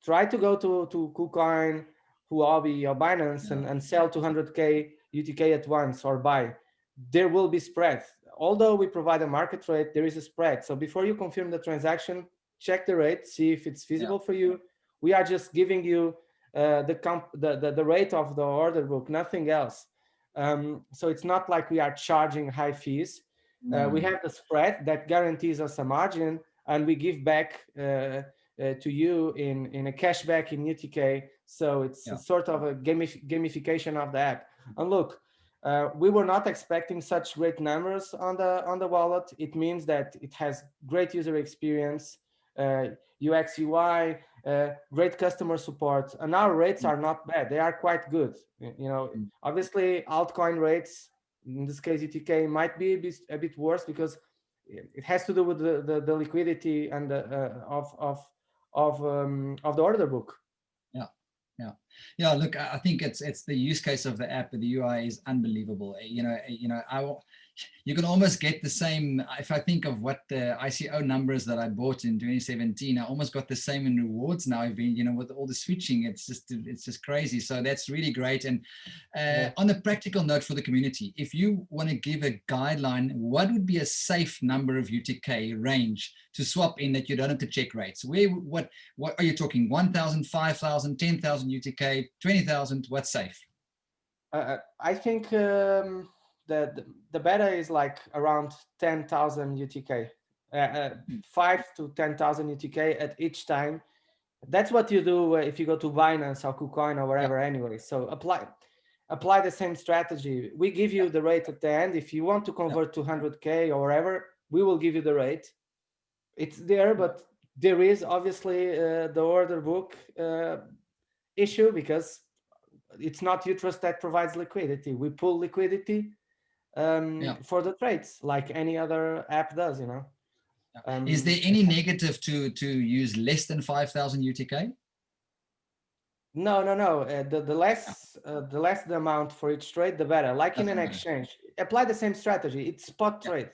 Try to go to KuCoin, Huobi, or Binance and sell 200K UTK at once or buy. There will be spread. Although we provide a market rate, there is a spread. So before you confirm the transaction, check the rate, see if it's feasible for you. We are just giving you the rate of the order book, nothing else. So it's not like we are charging high fees. We have the spread that guarantees us a margin, and we give back to you in a cashback in UTK. So it's sort of a gamification of the app. And look, we were not expecting such great numbers on the wallet. It means that it has great user experience, UX, UI, great customer support, and our rates are not bad. They are quite good. Obviously altcoin rates, in this case UTK, might be a bit worse because it has to do with the liquidity and of the order book. Yeah. Look, I think it's the use case of the app, but the UI is unbelievable. You can almost get the same. If I think of what the ICO numbers that I bought in 2017, I almost got the same in rewards now. With all the switching, it's just crazy. So that's really great. And on a practical note for the community, if you want to give a guideline, what would be a safe number of UTK range to swap in that you don't have to check rates? What are you talking? 1,000, 5,000, 10,000 UTK, 20,000? What's safe? I think the beta is like around 10,000 UTK, 5 to 10,000 UTK at each time. That's what you do if you go to Binance or KuCoin or wherever anyway. So apply the same strategy. We give you the rate at the end. If you want to convert to 100K or wherever, we will give you the rate. It's there, but there is obviously the order book. issue because it's not Utrust that provides liquidity. We pull liquidity for the trades like any other app does, you know. Is there any negative to use less than 5,000 UTK? No. The less the amount for each trade, the better. Like in an exchange, apply the same strategy. It's spot trade.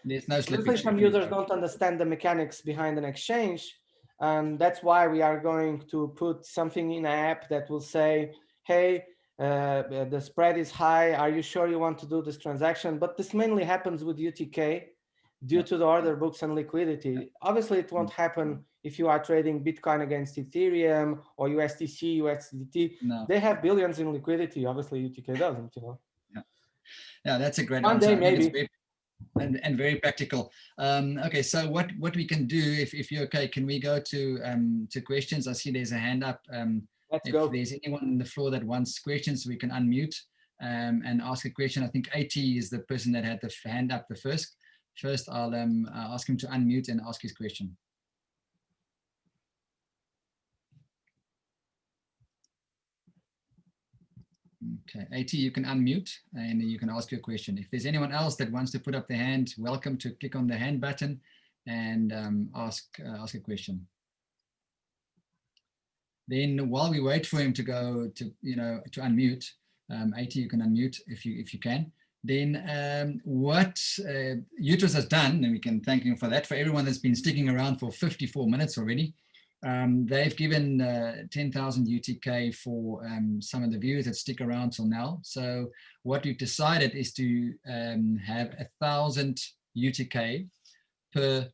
There's no slippage. Some users don't understand the mechanics behind an exchange, and that's why we are going to put something in an app that will say, "Hey, the spread is high. Are you sure you want to do this transaction?" But this mainly happens with UTK due to the order books and liquidity. Obviously, it won't happen if you are trading Bitcoin against Ethereum or USDC, USDT. No. They have billions in liquidity. Obviously, UTK doesn't, you know. Yeah, that's a great One answer. day, maybe. And very practical. Okay, so what we can do, if you're okay, can we go to questions? I see there's a hand up. Let's go. If there's anyone on the floor that wants questions, we can unmute and ask a question. I think AT is the person that had the hand up the first. First, I'll ask him to unmute and ask his question. Okay, AT, you can unmute and you can ask your question. If there's anyone else that wants to put up their hand, welcome to click on the hand button and ask a question. Then while we wait for him to go to unmute, AT, you can unmute if you can. Then what Utrust has done, and we can thank him for that, for everyone that's been sticking around for 54 minutes already, they've given 10,000 UTK for some of the viewers that stick around till now. So what we've decided is to have 1,000 UTK per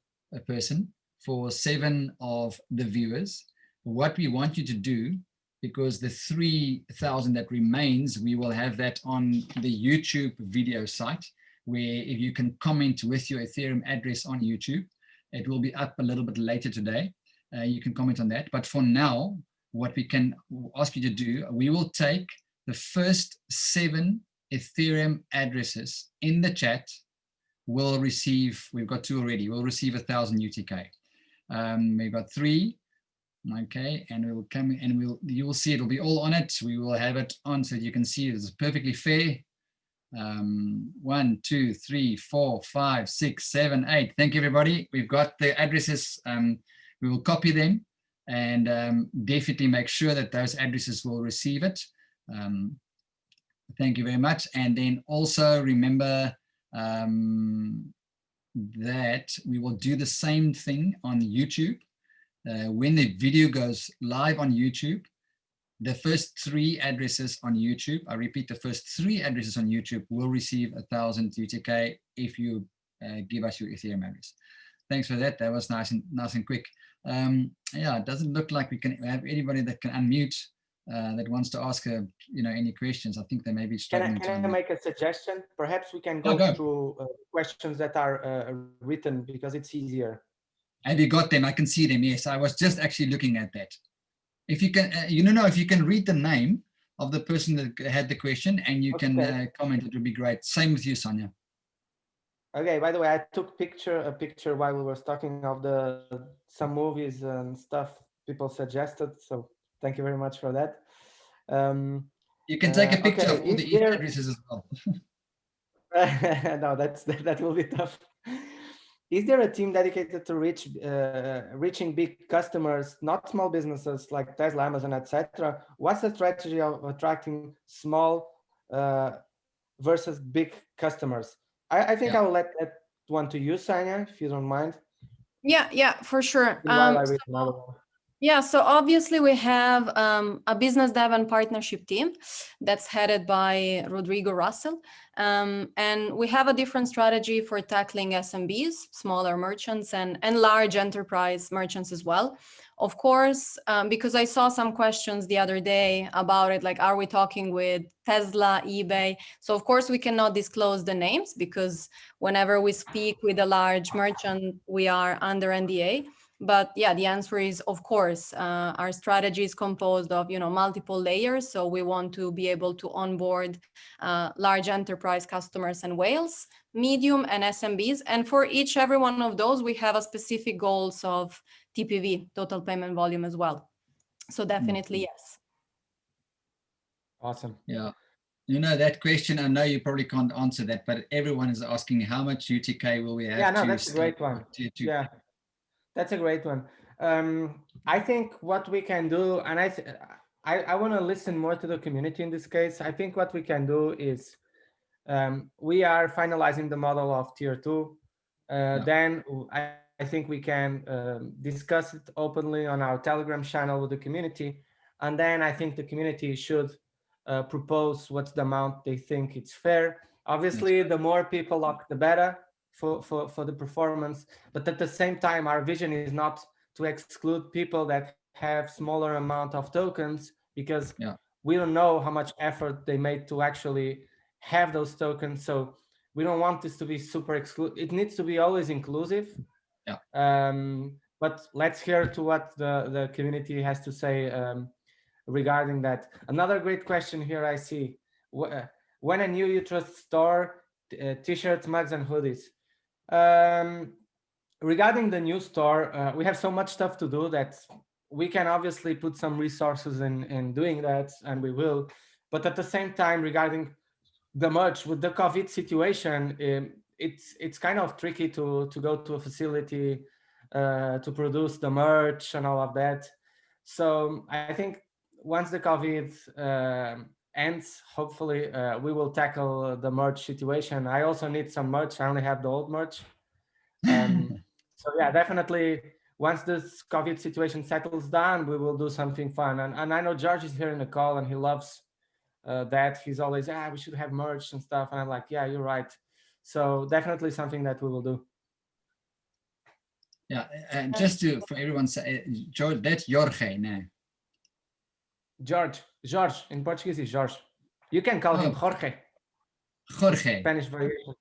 person for 7 of the viewers. What we want you to do, because the 3,000 that remains, we will have that on the YouTube video site, where if you can comment with your Ethereum address on YouTube, it will be up a little bit later today. You can comment on that. But for now, what we can ask you to do, we will take the first 7 Ethereum addresses in the chat. Will receive, we've got 2 already, we'll receive 1,000 UTK. We've got 3. Okay, and we'll come and you will see it'll be all on it. We will have it on so that you can see it's perfectly fair. 1, 2, 3, 4, 5, 6, 7, 8. Thank you, everybody. We've got the addresses. We will copy them and definitely make sure that those addresses will receive it. Thank you very much. And then also remember that we will do the same thing on YouTube. When the video goes live on YouTube, the first 3 addresses on YouTube, I repeat, the first 3 addresses on YouTube will receive 1,000 UTK if you give us your Ethereum address. Thanks for that. That was nice and quick. Yeah, it doesn't look like we can have anybody that can unmute that wants to ask any questions. I think they may be struggling. Can I make a suggestion? Perhaps we can go through questions that are written because it's easier. Have you got them? I can see them. Yes, I was just actually looking at that. If you can, if you can read the name of the person that had the question and you can comment, it would be great. Same with you, Sanja. Okay. By the way, I took a picture while we were talking of some movies and stuff people suggested. So thank you very much for that. You can take a picture of all the addresses as well. No, that will be tough. Is there a team dedicated to reaching big customers, not small businesses like Tesla, Amazon, etc.? What's the strategy of attracting small versus big customers? I think I will let that one to you, Sanja, if you don't mind. Yeah, for sure. Yeah, so obviously we have a business dev and partnership team that's headed by Rodrigo Russell. And we have a different strategy for tackling SMBs, smaller merchants, and large enterprise merchants as well. Of course, because I saw some questions the other day about it, like, are we talking with Tesla, eBay? So of course we cannot disclose the names because whenever we speak with a large merchant, we are under NDA. But yeah, the answer is, of course, our strategy is composed of, multiple layers. So we want to be able to onboard large enterprise customers and whales, medium and SMBs. And for every one of those, we have a specific goals of TPV, total payment volume as well. So definitely, yes. Awesome. Yeah. You know, that question, I know you probably can't answer that, but everyone is asking how much UTK will we have Yeah, no, to that's a great one. Yeah, that's a great one. I think what we can do, and I want to listen more to the community in this case. I think what we can do is we are finalizing the model of tier 2. Then I think we can discuss it openly on our Telegram channel with the community. And then I think the community should propose what's the amount they think it's fair. Obviously, the more people lock, the better for the performance. But at the same time, our vision is not to exclude people that have smaller amount of tokens, because we don't know how much effort they made to actually have those tokens. So we don't want this to be super exclusive. It needs to be always inclusive. But let's hear to what the community has to say regarding that. Another great question here I see. When a new Utrust store, t-shirts, mugs, and hoodies. Regarding the new store, we have so much stuff to do that we can obviously put some resources in doing that, and we will. But at the same time, regarding the merch with the COVID situation, it's kind of tricky to go to a facility to produce the merch and all of that. So I think once the COVID ends, hopefully we will tackle the merch situation. I also need some merch. I only have the old merch. So yeah, definitely once this COVID situation settles down, we will do something fun. And I know George is here in the call and he loves that. He's always, we should have merch and stuff. And I'm like, yeah, you're right. So definitely something that we will do. Yeah, and just for everyone say, George, that's Jorge now. George, in Portuguese is Jorge. You can call him Jorge. Jorge. Spanish variation.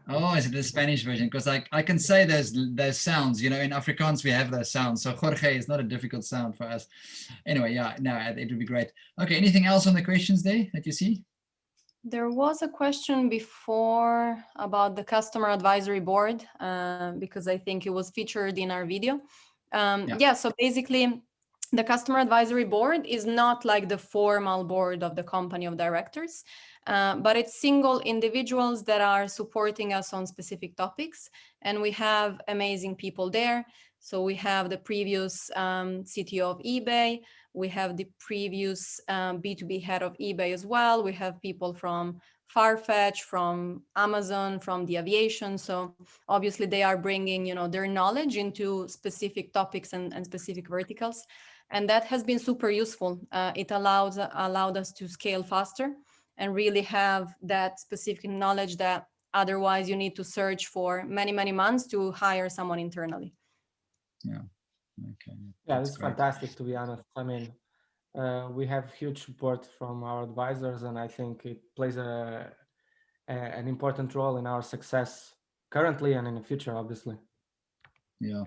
Oh, is it the Spanish version? Because I can say those sounds, you know, in Afrikaans we have those sounds. So Jorge is not a difficult sound for us. Anyway, yeah, no, it would be great. Okay, anything else on the questions there that you see? There was a question before about the customer advisory board, because I think it was featured in our video. Yeah, so basically the customer advisory board is not like the formal board of the company of directors, but it's single individuals that are supporting us on specific topics. And we have amazing people there. So we have the previous CTO of eBay. We have the previous B2B head of eBay as well. We have people from Farfetch, from Amazon, from the aviation. So obviously they are bringing, you know, their knowledge into specific topics and specific verticals. And that has been super useful. It allowed us to scale faster and really have that specific knowledge that otherwise you need to search for many, many months to hire someone internally. Yeah. Okay. Yeah, it's fantastic, to be honest. I mean, we have huge support from our advisors, and I think it plays an important role in our success currently and in the future, obviously. Yeah,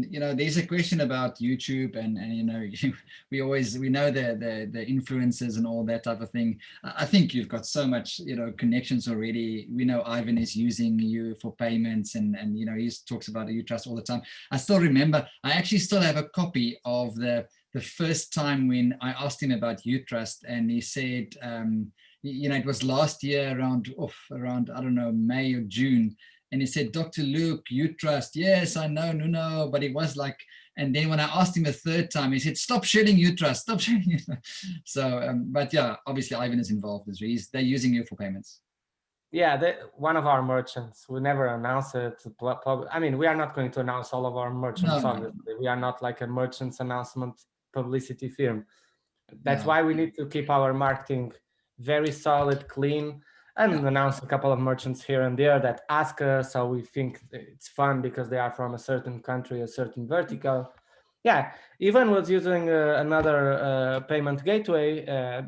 you know, there's a question about YouTube, and you know, we know the influencers and all that type of thing. I think you've got so much, you know, connections already. We know Ivan is using you for payments, and you know, he talks about Utrust all the time. I still remember. I actually still have a copy of the first time when I asked him about Utrust, and he said, you know, it was last year around I don't know, May or June. And he said, Dr. Luke, Utrust. Yes, I know, Nuno. But it was like, and then when I asked him a third time, he said, stop sharing Utrust, stop sharing Utrust. So, but yeah, obviously Ivan is involved. They're using you for payments. Yeah, one of our merchants, we never announce it. I mean, we are not going to announce all of our merchants, obviously. No. We are not like a merchants announcement publicity firm. That's why we need to keep our marketing very solid, clean, and announce a couple of merchants here and there that ask us, so we think it's fun because they are from a certain country, a certain vertical. Yeah, Ivan was using another payment gateway,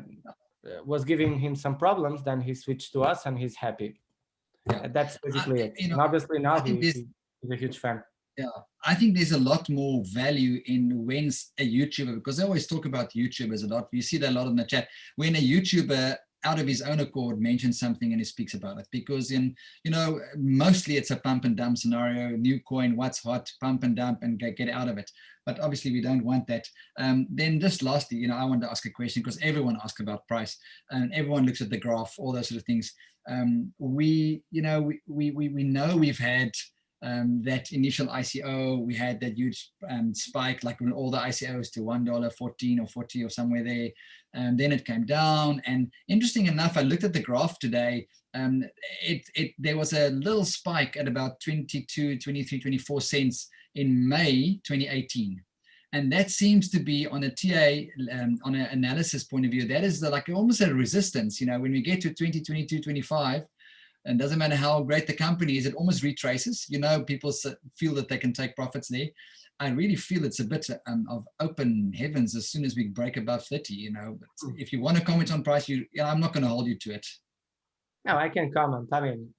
was giving him some problems, then he switched to us and he's happy. That's basically it. You know, and obviously now he's a huge fan. Yeah, I think there's a lot more value in when a YouTuber, because I always talk about YouTubers a lot. You see that a lot in the chat. When a YouTuber out of his own accord mentions something and he speaks about it, because mostly it's a pump and dump scenario, new coin, what's hot, pump and dump and get out of it. But obviously we don't want that. Then just lastly, I want to ask a question, because everyone asks about price and everyone looks at the graph, all those sort of things. We know we've had that initial ICO, we had that huge spike, like when all the ICOs to $1.14 or 40 or somewhere there, and then it came down. And interesting enough, I looked at the graph today, there was a little spike at about 22, 23, 24 cents in May 2018. And that seems to be on a TA, on an analysis point of view, that is like almost a resistance. When we get to 20, 22, 25, and doesn't matter how great the company is, it almost retraces. People feel that they can take profits there. I really feel it's a bit of open heavens as soon as we break above 30. But if you want to comment on price, I'm not going to hold you to it. No, I can comment. I mean,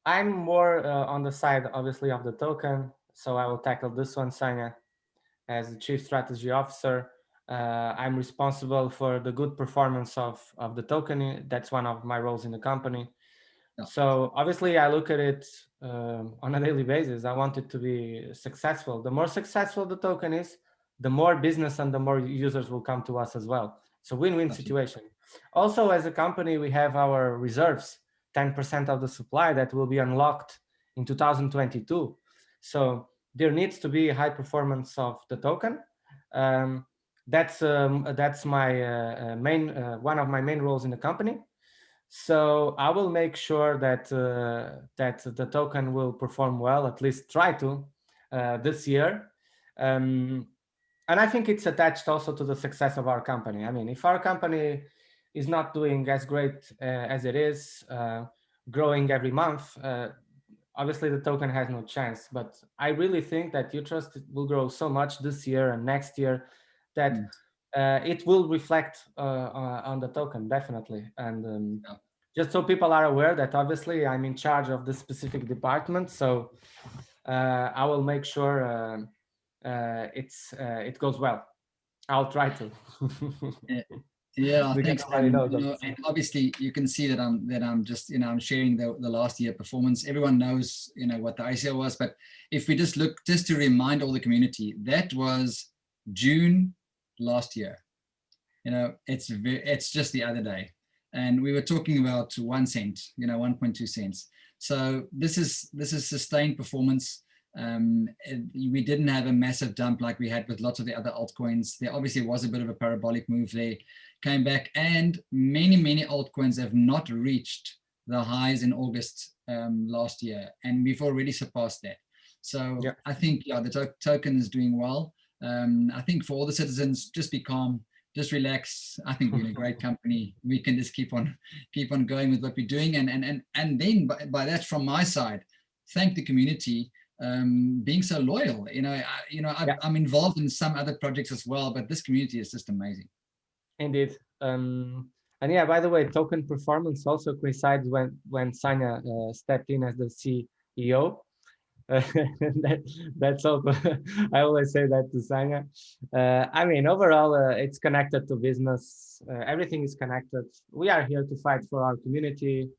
I'm more on the side, obviously, of the token. So I will tackle this one, Sanja. As the Chief Strategy Officer, I'm responsible for the good performance of the token. That's one of my roles in the company. Yeah. So obviously I look at it on a daily basis. I want it to be successful. The more successful the token is, the more business and the more users will come to us as well. It's a win-win situation. Also, as a company, we have our reserves, 10% of the supply that will be unlocked in 2022. So there needs to be high performance of the token. That's my one of my main roles in the company. So I will make sure that that the token will perform well, at least try to, this year. And I think it's attached also to the success of our company. I mean, if our company is not doing as great as it is, growing every month, obviously the token has no chance. But I really think that Utrust will grow so much this year and next year that it will reflect on the token, definitely. And just so people are aware that obviously I'm in charge of this specific department, so I will make sure it goes well. I'll try to. Yeah, thanks. And obviously you can see that I'm just I'm sharing the last year performance. Everyone knows what the ICO was, but if we just look, just to remind all the community, that was June last year. It's just the other day, and we were talking about 1 cent, 1.2 cents. So this is sustained performance. We didn't have a massive dump like we had with lots of the other altcoins. There obviously was a bit of a parabolic move there, came back, and many altcoins have not reached the highs in August last year, and we've already surpassed that. So yeah. I think the token is doing well. I think for all the citizens, just be calm, just relax. I think we're in a great company. We can just keep on going with what we're doing, and then by that, from my side, thank the community being so loyal. I'm involved in some other projects as well, but this community is just amazing. Indeed. And yeah, by the way, token performance also coincides when Sanja stepped in as the CEO. That's all. I always say that to Sanja. I mean, overall, it's connected to business. Everything is connected. We are here to fight for our community,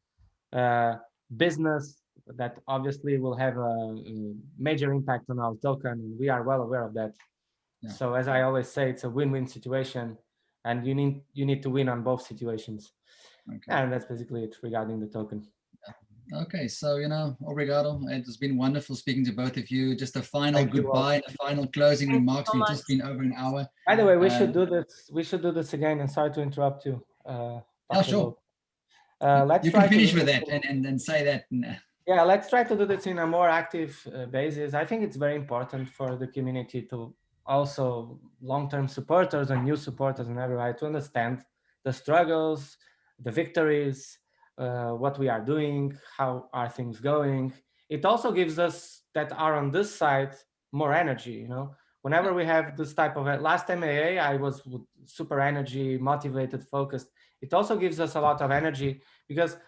business that obviously will have a major impact on our token. We are well aware of that. Yeah. So as I always say, it's a win-win situation, and you need to win on both situations. Okay. And that's basically it regarding the token. Okay, so obrigado. It has been wonderful speaking to both of you. Just a final goodbye and a final closing remarks. We've just been over an hour. By the way, we should do this. We should do this again. And sorry to interrupt you. Sure. You can finish with that and say that. Yeah, let's try to do this in a more active basis. I think it's very important for the community to also long-term supporters and new supporters and everybody to understand the struggles, the victories, what we are doing, how are things going. It also gives us that are on this side more energy. Whenever we have this type of last MAA, I was super energy, motivated, focused. It also gives us a lot of energy because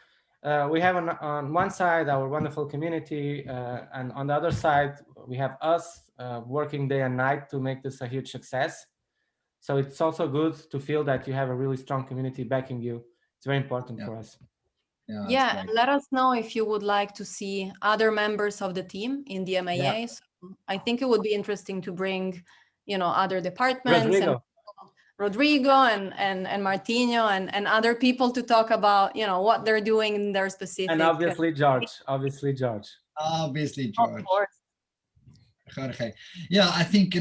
we have on one side our wonderful community, and on the other side we have us working day and night to make this a huge success. So it's also good to feel that you have a really strong community backing you. It's very important for us. Yeah, Yeah, and let us know if you would like to see other members of the team in the MAA. Yeah. So I think it would be interesting to bring, other departments and Rodrigo and Martinho and other people to talk about, what they're doing in their specific. And obviously George. Obviously, George. Of course. Jorge. Yeah, I think,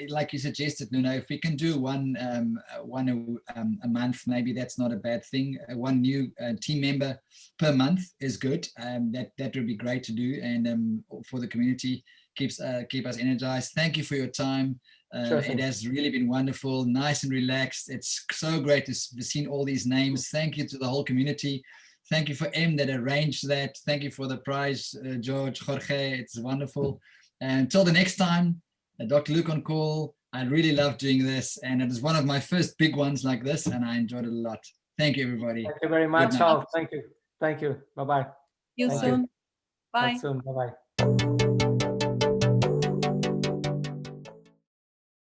like you suggested, Nuno, if we can do one a month, maybe that's not a bad thing. One new team member per month is good. That would be great to do, and for the community, keep us energized. Thank you for your time. It has really been wonderful, nice and relaxed. It's so great to see all these names. Thank you to the whole community. Thank you for M that arranged that. Thank you for the prize, George, Jorge. It's wonderful. And until the next time, Dr. Luke on call. I really love doing this, and it was one of my first big ones like this, and I enjoyed it a lot. Thank you, everybody. Thank you very much, all. Thank you. Thank you. Bye-bye. See you soon. Bye. Talk soon. Bye-bye.